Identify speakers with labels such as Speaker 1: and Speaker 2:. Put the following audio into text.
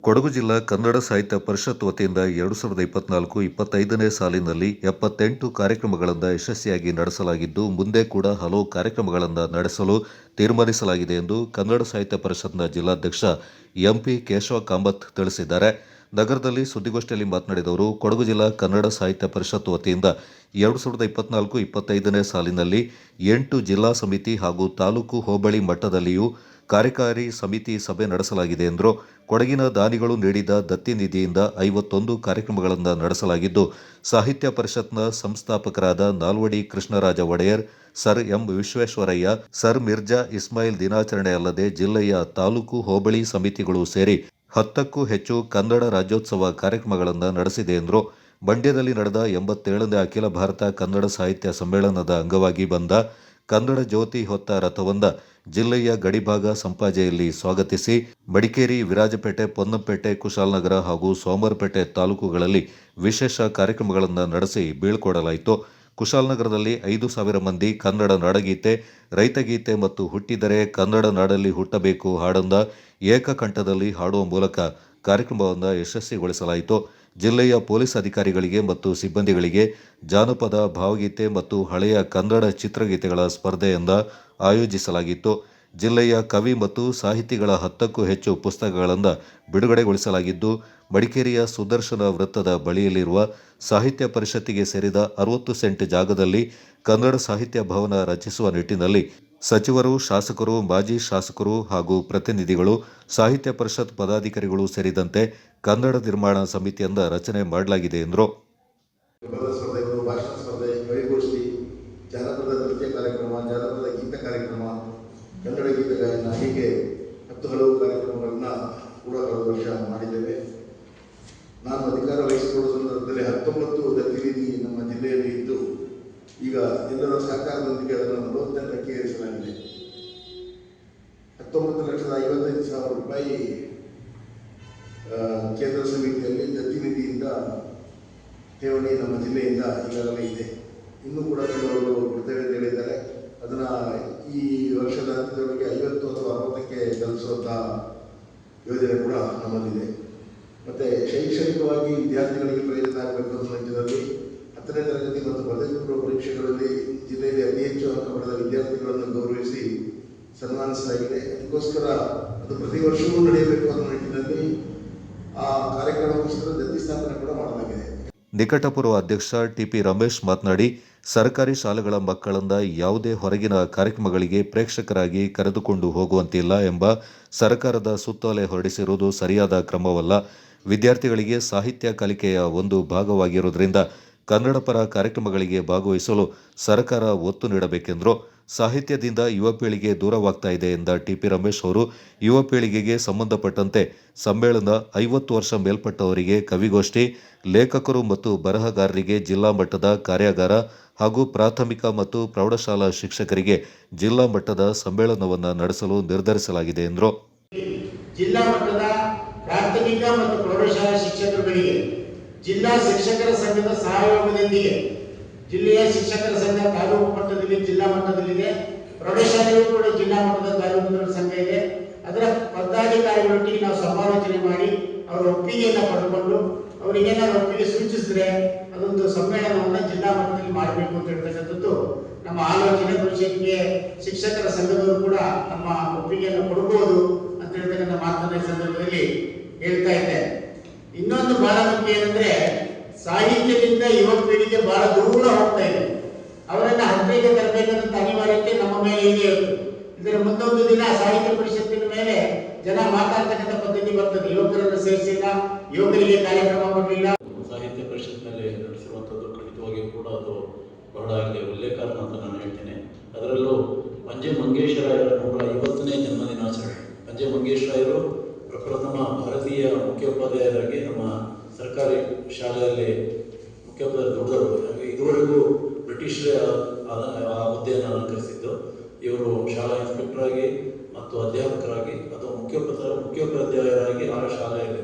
Speaker 1: ಕೊಡಗು ಜಿಲ್ಲಾ ಕನ್ನಡ ಸಾಹಿತ್ಯ ಪರಿಷತ್ ವತಿಯಿಂದ 2024-25ನೇ ಸಾಲಿನಲ್ಲಿ 78 ಕಾರ್ಯಕ್ರಮಗಳನ್ನು ಯಶಸ್ವಿಯಾಗಿ ನಡೆಸಲಾಗಿದ್ದು, ಮುಂದೆ ಕೂಡ ಹಲವು ಕಾರ್ಯಕ್ರಮಗಳನ್ನು ನಡೆಸಲು ತೀರ್ಮಾನಿಸಲಾಗಿದೆ ಎಂದು ಕನ್ನಡ ಸಾಹಿತ್ಯ ಪರಿಷತ್ನ ಜಿಲ್ಲಾಧ್ಯಕ್ಷ ಎಂಪಿ ಕೇಶವ ಕಾಮತ್ ತಿಳಿಸಿದ್ದಾರೆ. ನಗರದಲ್ಲಿ ಸುದ್ದಿಗೋಷ್ಠಿಯಲ್ಲಿ ಮಾತನಾಡಿದ ಅವರು, ಕೊಡಗು ಜಿಲ್ಲಾ ಕನ್ನಡ ಸಾಹಿತ್ಯ ಪರಿಷತ್ ವತಿಯಿಂದ 2024-25ನೇ ಸಾಲಿನಲ್ಲಿ 8 ಜಿಲ್ಲಾ ಸಮಿತಿ ಹಾಗೂ ತಾಲೂಕು ಹೋಬಳಿ ಮಟ್ಟದಲ್ಲಿಯೂ ಕಾರ್ಯಕಾರಿ ಸಮಿತಿ ಸಭೆ ನಡೆಸಲಾಗಿದೆ ಎಂದರು. ಕೊಡಗಿನ ದಾನಿಗಳು ನೀಡಿದ ದತ್ತಿ ನಿಧಿಯಿಂದ 51 ಕಾರ್ಯಕ್ರಮಗಳನ್ನು ನಡೆಸಲಾಗಿದ್ದು, ಸಾಹಿತ್ಯ ಪರಿಷತ್ನ ಸಂಸ್ಥಾಪಕರಾದ Nalvadi Krishnaraja Wodeyar, sir M Visvesvaraya, sir Mirza Ismail ದಿನಾಚರಣೆ ಅಲ್ಲದೆ ಜಿಲ್ಲೆಯ ತಾಲೂಕು ಹೋಬಳಿ ಸಮಿತಿಗಳು ಸೇರಿ 10ಕ್ಕೂ ಹೆಚ್ಚು ಕನ್ನಡ ರಾಜ್ಯೋತ್ಸವ ಕಾರ್ಯಕ್ರಮಗಳನ್ನು ನಡೆಸಿದೆ ಎಂದರು. ಮಂಡ್ಯದಲ್ಲಿ ನಡೆದ 87ನೇ ಅಖಿಲ ಭಾರತ ಕನ್ನಡ ಸಾಹಿತ್ಯ ಸಮ್ಮೇಳನದ ಅಂಗವಾಗಿ ಬಂದ ಕನ್ನಡ ಜ್ಯೋತಿ ಹೊತ್ತ ರಥವೊಂದ ಜಿಲ್ಲೆಯ ಗಡಿಭಾಗ ಸಂಪಾಜೆಯಲ್ಲಿ ಸ್ವಾಗತಿಸಿ ಮಡಿಕೇರಿ, ವಿರಾಜಪೇಟೆ, ಪೊನ್ನಂಪೇಟೆ, ಕುಶಾಲನಗರ ಹಾಗೂ ಸೋಮವಾರಪೇಟೆ ತಾಲೂಕುಗಳಲ್ಲಿ ವಿಶೇಷ ಕಾರ್ಯಕ್ರಮಗಳನ್ನು ನಡೆಸಿ ಬೀಳ್ಕೊಡಲಾಯಿತು. ಕುಶಾಲನಗರದಲ್ಲಿ 5,000 ಮಂದಿ ಕನ್ನಡ ನಾಡಗೀತೆ, ರೈತಗೀತೆ ಮತ್ತು ಹುಟ್ಟಿದರೆ ಕನ್ನಡ ನಾಡಲ್ಲಿ ಹುಟ್ಟಬೇಕು ಹಾಡನ್ನ ಏಕಕಂಠದಲ್ಲಿ ಹಾಡುವ ಮೂಲಕ ಕಾರ್ಯಕ್ರಮವನ್ನು ಯಶಸ್ವಿಗೊಳಿಸಲಾಯಿತು. ಜಿಲ್ಲೆಯ ಪೊಲೀಸ್ ಅಧಿಕಾರಿಗಳಿಗೆ ಮತ್ತು ಸಿಬ್ಬಂದಿಗಳಿಗೆ ಜಾನಪದ, ಭಾವಗೀತೆ ಮತ್ತು ಹಳೆಯ ಕನ್ನಡ ಚಿತ್ರಗೀತೆಗಳ ಸ್ಪರ್ಧೆಯನ್ನು ಆಯೋಜಿಸಲಾಗಿತ್ತು. ಜಿಲ್ಲೆಯ ಕವಿ ಮತ್ತು ಸಾಹಿತಿಗಳ 10ಕ್ಕೂ ಹೆಚ್ಚು ಪುಸ್ತಕಗಳನ್ನು ಬಿಡುಗಡೆಗೊಳಿಸಲಾಗಿದ್ದು, ಮಡಿಕೇರಿಯ ಸುದರ್ಶನ ವೃತ್ತದ ಬಳಿಯಲ್ಲಿರುವ ಸಾಹಿತ್ಯ ಪರಿಷತ್ತಿಗೆ ಸೇರಿದ 60 ಸೆಂಟ್ ಜಾಗದಲ್ಲಿ ಕನ್ನಡ ಸಾಹಿತ್ಯ ಭವನ ರಚಿಸುವ ನಿಟ್ಟಿನಲ್ಲಿ ಸಚಿವರು, ಶಾಸಕರು, ಮಾಜಿ ಶಾಸಕರು ಹಾಗೂ ಪ್ರತಿನಿಧಿಗಳು, ಸಾಹಿತ್ಯ ಪರಿಷತ್ ಪದಾಧಿಕಾರಿಗಳು ಸೇರಿದಂತೆ ಕನ್ನಡ ನಿರ್ಮಾಣ ಸಮಿತಿಯನ್ನು ರಚನೆ ಮಾಡಲಾಗಿದೆ ಎಂದರು.
Speaker 2: ಭಾಷಣ ಸ್ಪರ್ಧೆ, ಕವಿಗೋಷ್ಠಿ, ಜಾನಪದ ನೃತ್ಯ ಕಾರ್ಯಕ್ರಮ, ಜಾನಪದ ಗೀತ ಕಾರ್ಯಕ್ರಮ, ಕನ್ನಡ ಗೀತ ಗಾಯನ, ಹೀಗೆ 10 ಹಲವು ಕಾರ್ಯಕ್ರಮಗಳನ್ನು ಕೂಡ ಕಳೆದ ವರ್ಷ ಮಾಡಿದ್ದೇವೆ. ನಾನು ಅಧಿಕಾರ ವಹಿಸಿಕೊಳ್ಳುವ ಸಂದರ್ಭದಲ್ಲಿ 19 ದತ್ತಿ ನಿಧಿ ನಮ್ಮ ಜಿಲ್ಲೆಯಲ್ಲಿ ಇದ್ದು, ಈಗ ಎಲ್ಲರ ಸಹಕಾರದೊಂದಿಗೆ ಅದನ್ನು 48ಕ್ಕೆ ಏರಿಸಲಾಗಿದೆ. 19,55,000 ರೂಪಾಯಿ ಕೇಂದ್ರ ಸಮಿತಿಯಲ್ಲಿ ದತ್ತಿ ನಿಧಿಯಿಂದ ಠೇವಣಿ ನಮ್ಮ ಜಿಲ್ಲೆಯಿಂದ ಈಗಾಗಲೇ ಇದೆ. ಇನ್ನೂ ಕೂಡ ಕೆಲವರು ಕೊಡ್ತೇವೆ ಅಂತ ಹೇಳಿದ್ದಾರೆ. ಅದನ್ನು ಈ ವರ್ಷದ ಅಂತ್ಯದೊಳಗೆ 50 ಅಥವಾ 60ಕ್ಕೆ ತಲುಪಿಸುವಂಥ ಯೋಜನೆ ಕೂಡ ನಮ್ಮಲ್ಲಿದೆ. ಮತ್ತು ಶೈಕ್ಷಣಿಕವಾಗಿ ವಿದ್ಯಾರ್ಥಿಗಳಿಗೆ ಪ್ರಯೋಜನ ಆಗಬೇಕು ಅನ್ನೋ ನಿಟ್ಟಿನಲ್ಲಿ 10ನೇ ತರಗತಿ ಮತ್ತು ಪದವಿ ಪೂರ್ವ ಪರೀಕ್ಷೆಗಳಲ್ಲಿ ಜಿಲ್ಲೆಯಲ್ಲಿ ಅತಿ ಹೆಚ್ಚು ಅಂಕ ಪಡೆದ ವಿದ್ಯಾರ್ಥಿಗಳನ್ನು ಗೌರವಿಸಿ ಸನ್ಮಾನಿಸಲಾಗಿದೆ. ಅದಕ್ಕೋಸ್ಕರ ಅದು ಪ್ರತಿ ವರ್ಷವೂ ನಡೆಯಬೇಕು ಅನ್ನೋ ನಿಟ್ಟಿನಲ್ಲಿ ಆ ಕಾರ್ಯಕ್ರಮಕ್ಕೋಸ್ಕರ ದತ್ತಿ ಸ್ಥಾಪನೆ ಕೂಡ ಮಾಡಲಾಗಿದೆ.
Speaker 1: ನಿಕಟಪೂರ್ವ ಅಧ್ಯಕ್ಷ ಟಿಪಿ ರಮೇಶ್ ಮಾತನಾಡಿ, ಸರ್ಕಾರಿ ಶಾಲೆಗಳ ಮಕ್ಕಳನ್ನ ಯಾವುದೇ ಹೊರಗಿನ ಕಾರ್ಯಕ್ರಮಗಳಿಗೆ ಪ್ರೇಕ್ಷಕರಾಗಿ ಕರೆದುಕೊಂಡು ಹೋಗುವಂತಿಲ್ಲ ಎಂಬ ಸರ್ಕಾರದ ಸುತ್ತೋಲೆ ಹೊರಡಿಸಿರುವುದು ಸರಿಯಾದ ಕ್ರಮವಲ್ಲ. ವಿದ್ಯಾರ್ಥಿಗಳಿಗೆ ಸಾಹಿತ್ಯ ಕಲಿಕೆಯ ಒಂದು ಭಾಗವಾಗಿರುವುದರಿಂದ ಕನ್ನಡ ಪರ ಕಾರ್ಯಕ್ರಮಗಳಿಗೆ ಭಾಗವಹಿಸಲು ಸರ್ಕಾರ ಒತ್ತು ನೀಡಬೇಕೆಂದರು. ಸಾಹಿತ್ಯದಿಂದ ಯುವ ಪೀಳಿಗೆ ದೂರವಾಗ್ತಾ ಇದೆ ಎಂದ ಟಿಪಿ ರಮೇಶ್ ಅವರು, ಯುವ ಪೀಳಿಗೆಗೆ ಸಂಬಂಧಪಟ್ಟಂತೆ ಸಮ್ಮೇಳನ, 50 ವರ್ಷ ಮೇಲ್ಪಟ್ಟವರಿಗೆ ಕವಿಗೋಷ್ಠಿ, ಲೇಖಕರು ಮತ್ತು ಬರಹಗಾರರಿಗೆ ಜಿಲ್ಲಾ ಮಟ್ಟದ ಕಾರ್ಯಾಗಾರ ಹಾಗೂ ಪ್ರಾಥಮಿಕ ಮತ್ತು ಪ್ರೌಢಶಾಲಾ ಶಿಕ್ಷಕರಿಗೆ ಜಿಲ್ಲಾ ಮಟ್ಟದ ಸಮ್ಮೇಳನವನ್ನು ನಡೆಸಲು ನಿರ್ಧರಿಸಲಾಗಿದೆ ಎಂದರು.
Speaker 3: ಜಿಲ್ಲಾ ಮಟ್ಟದ ಪ್ರಾಥಮಿಕ ಮತ್ತು ಪ್ರೌಢಶಾಲಾ ಶಿಕ್ಷಕರುಗಳಿಗೆ ಜಿಲ್ಲಾ ಶಿಕ್ಷಕರ ಸಂಘದ ಸಹಯೋಗದೊಂದಿಗೆ ಜಿಲ್ಲೆಯ ಶಿಕ್ಷಕರ ಸಂಘ ತಾಲೂಕು ಮಟ್ಟದಲ್ಲಿ, ಜಿಲ್ಲಾ ಮಟ್ಟದಲ್ಲಿದೆ. ಪ್ರೌಢಶಾಲೆಯೂ ಕೂಡ ಜಿಲ್ಲಾ ಮಟ್ಟದ ತಾಲೂಕು ಸಂಘ ಇದೆ. ಅದರ ಪದಾಧಿಕಾರಿಗಳೊಟ್ಟಿಗೆ ನಾವು ಸಮಾಲೋಚನೆ ಮಾಡಿ ಅವರ ಒಪ್ಪಿಗೆಯನ್ನು ಪಡೆದುಕೊಂಡು ಅವರಿಗೇನಾದ್ರು ಒಪ್ಪಿಗೆ ಸೂಚಿಸಿದ್ರೆ ಅದೊಂದು ಸಮ್ಮೇಳನವನ್ನು ಜಿಲ್ಲಾ ಮಟ್ಟದಲ್ಲಿ ಮಾಡಬೇಕು ಅಂತ ಹೇಳ್ತಕ್ಕಂಥದ್ದು ನಮ್ಮ ಆಲೋಚನೆ. ಭವಿಷ್ಯಕ್ಕೆ ಶಿಕ್ಷಕರ ಸಂಘದವರು ಕೂಡ ನಮ್ಮ ಒಪ್ಪಿಗೆಯನ್ನು ಕೊಡಬಹುದು ಅಂತ ಹೇಳ್ತಕ್ಕಂಥ ಮಾತನ್ನ ಈ ಸಂದರ್ಭದಲ್ಲಿ ಹೇಳ್ತಾ ಇದ್ದೆ. ಇನ್ನೊಂದು ಬಹಳ ಮುಖ್ಯ ಏನಂದ್ರೆ, ಸಾಹಿತ್ಯದಿಂದ ಯುವ ಪೀಳಿಗೆ ಬಹಳ ದೂರ ಹೋಗ್ತಾ ಇದೆ. ಅವರನ್ನ ಹತ್ತಿರಕ್ಕೆ ತರಬೇಕಾದಂತ ಅನಿವಾರ್ಯತೆ ನಮ್ಮ ಮೇಲೆ ಇದೆ. ಇದರ ಮುಂದೊಂದು ದಿನ ಸಾಹಿತ್ಯ ಪರಿಷತ್ತಿನ ಮೇಲೆ ಜನ ಮಾತಾಡ್ತಕ್ಕಂಥ ಪದ್ಧತಿ ಬರ್ತದೆ. ಯುವಕರನ್ನು ಸೇರಿಸಿಲ್ಲ, ಯುವಕರಿಗೆ ಕಾರ್ಯಕ್ರಮ ಮಾಡಲಿಲ್ಲ.
Speaker 4: ಸಾಹಿತ್ಯ ಪರಿಷತ್ನಲ್ಲಿ ನಡೆಸಿರುವಂಥದ್ದು ಖಂಡಿತವಾಗಿ ಕೂಡ ಅದು ಬಹಳ ಉಲ್ಲೇಖಾರ್ಹ ಅಂತ ನಾನು ಹೇಳ್ತೇನೆ. ಅದರಲ್ಲೂ ಪಂಜೆ ಮಂಗೇಶ್ವರಾಯರ 150ನೇ ಜನ್ಮದಿನಾಚರಣೆ. ಪಂಜೆ ಮಂಗೇಶ್ವರಾಯರು ಪ್ರಪ್ರಥಮ ಭಾರತೀಯ ಮುಖ್ಯೋಪಾಧ್ಯಾಯರಾಗಿ ನಮ್ಮ ಸರ್ಕಾರಿ ಶಾಲೆಯಲ್ಲಿ ಮುಖ್ಯೋಪಾಧ್ಯಾಯ ದುಡಿದವರು. ಹಾಗೆ ಇದುವರೆಗೂ ಬ್ರಿಟಿಷರೇ ಆ ಹುದ್ದೆಯನ್ನು ಅಲಂಕರಿಸಿದ್ದು. ಇವರು ಶಾಲಾ ಇನ್ಸ್ಪೆಕ್ಟರ್ ಆಗಿ ಮತ್ತು ಅಧ್ಯಾಪಕರಾಗಿ ಅಥವಾ ಮುಖ್ಯೋಪಾಧ್ಯಾಯರಾಗಿ ಆ ಶಾಲೆಯಲ್ಲಿ